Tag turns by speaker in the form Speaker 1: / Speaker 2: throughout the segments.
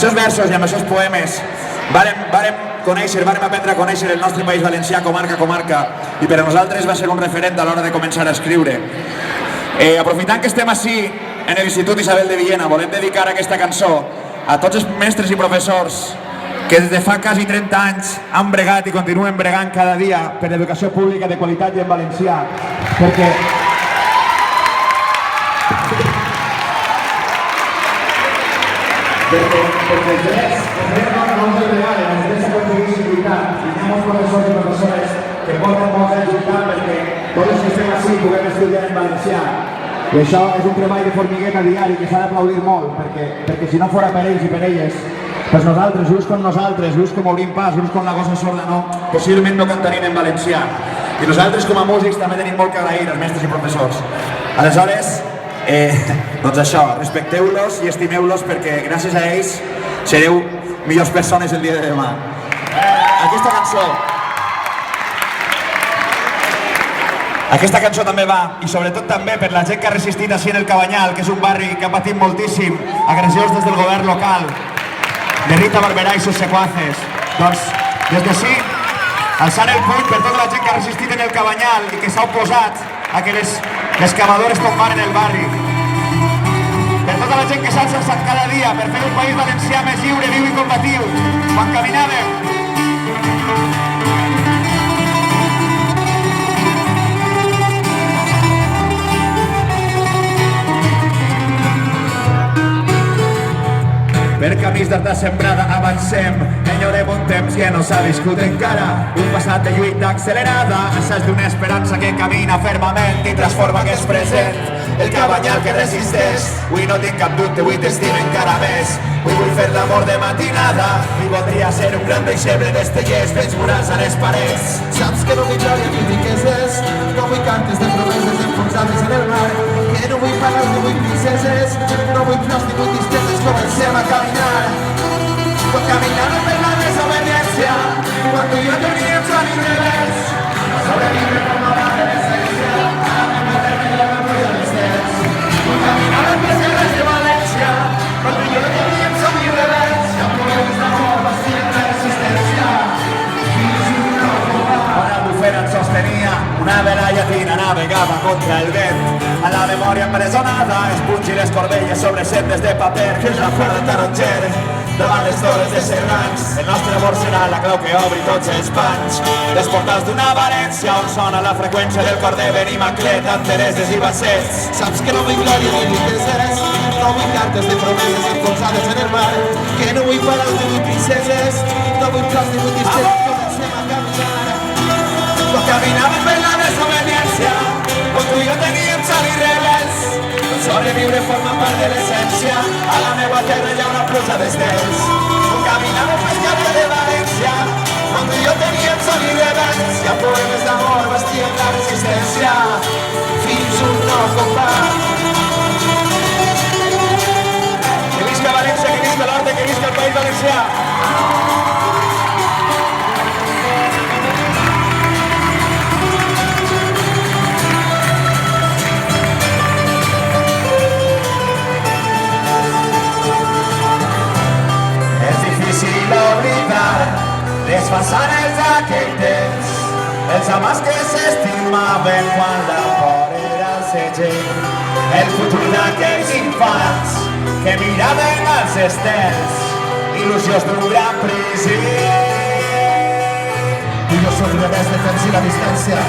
Speaker 1: aquests versos i amb aquests poemes vàrem aprendre a conèixer el nostre país valencià comarca a comarca, i per a nosaltres va ser un referent a l'hora de començar a escriure. Aprofitant que estem ací en l'Institut Isabel de Villena, volem dedicar aquesta cançó a tots els mestres i professors que des de fa quasi 30 anys han bregat i continuen bregant cada dia per l'educació pública de qualitat i en valencià, perquè els drets no ens regalen, els drets s'aconsegueixen lluitant, i hi ha molts professors i professores que porten molts anys lluitant perquè tots els que estem així puguem estudiar en valencià. I això és un treball de formigueta diari que s'ha d'aplaudir molt, perquè si no fora per ells i per elles, pues nosaltres, just com nosaltres, just com Obrim Pas, just com la Gossa Sorda, no, possiblement no cantarien en valencià. I nosaltres com a músics també tenim molt que agrair als mestres i professors. Aleshores, doncs això, respecteu-los i estimeu-los perquè gràcies a ells sereu millors persones el dia de demà. Aquesta cançó també va, i sobretot també per la gent que ha resistit així en el Cabanyal, que és un barri que ha patit moltíssim agressions des del govern local, de Rita Barberà i sus secuaces. Doncs, des d'ací, alçant el puny per tota la gent que ha resistit en el Cabanyal i que s'ha oposat a que les excavadores tombaren el barri. Per tota la gent que s'ha alçat cada dia per fer un país valencià més lliure, viu i combatiu, quan caminàvem. Per camins d'arda sembrada avancem, enyorem un temps que no s'ha viscut encara, un passat de lluita accelerada, assaig d'una esperança que camina fermament i transforma aquest present. El Cabanyal que resisteix, avui no tinc cap dubte, avui t'estimo encara més. Avui vull fer l'amor de matinada i voldria ser un gran deixeble d'estellers fets murals a les parets.
Speaker 2: Saps que no vull glòria ni riqueses, no vull cantes de promeses enfonsades en el mar, que no vull pales ni vull princeses, no vull flors ni vull tristezes, comencem a caminar. Quan caminàvem per la desobediència, quan tu i jo teníem son i revés, no sobreviure com a part de l'essència, a la materna i la memòria dels temps. Quan caminàvem per carrers de València, quan tu i jo teníem son i revés, ja poemes d'amor bastien la resistència.
Speaker 1: Una bufera ens sostenia, una vela llatina navegava contra el vent. A la memòria empresonada, espungi les corbelles sobre sendes de paper, fins la flor de taronger. Davant les torres de Serrans, el nostre amor serà la clau que obri tots els panys. Les portals d'una València on sona la freqüència del cor de Benimaclet, Antereses i Bassets.
Speaker 2: Saps que no vull glòria ni riqueses, no vull cartes de promeses enfonsades en el mar, que no vull paraules ni vull princeses, no vull flors ni vull tristesa, comencem a caminar.
Speaker 1: Quan caminàvem per la desobediència, quan tu i jo teníem son i revés, sobreviure forma part de l'essència, a la meva terra hi ha una pluja d'estels. Quan caminàvem pel carrer de València, quan tu i jo teníem son i revés, hi ha poemes d'amor bastien la resistència, fins un nou combat. Que visca València, que visca l'Horta, que visca el País Valencià! Les façanes d'aquell temps, els amants que s'estimaven quan la por era el segell, el futur d'aquells infants que miraven als estels, il·lusions d'un gran príncip.
Speaker 2: Tu i jo som rebels de temps i la distància,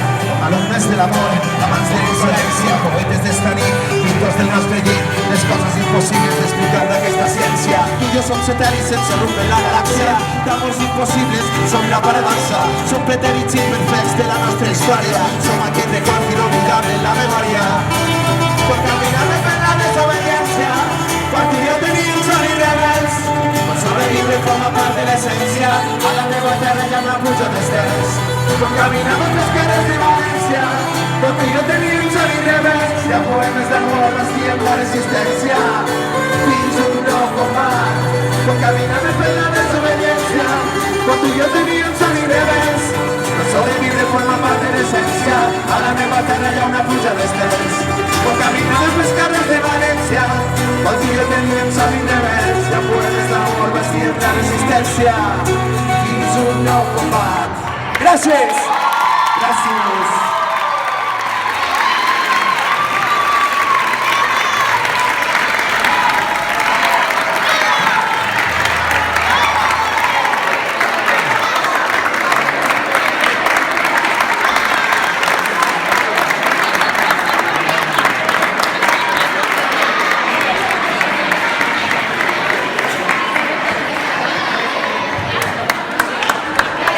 Speaker 2: alumnes de l'amor, amants de l'insolència, poetes d'esta nit, pintors del nostre llit, les coses impossibles d'explicar d'aquesta ciència. Tu i jo som satèl·lits sense rumb en la galàxia, d'amors impossibles, som la paradoxa, som pretèrits imperfects de la nostra història, som aquest record inolvidable en la memòria.
Speaker 1: Quan caminàvem per la desobediència, quan tu i jo teníem son i rebels, quan sobreviure forma part de l'essència, a la meva terra hi ha una pluja d'estels. Quan caminàvem pels carrers de València, quan tu i jo teníem son i rebels, hi ha poemes d'amor bastien la resistència, fins un nou combat. Quan caminàvem per la desobediència, quan tu i jo teníem son i rebels, no sobreviure forma part de l'essència, a la meva terra hi ha una pluja d'estels. Quan caminàvem pels carrers de València, quan tu i jo teníem son i rebels, hi ha poemes d'amor bastien
Speaker 2: resistència fins un nou combat.
Speaker 3: Gràcies! Gràcies!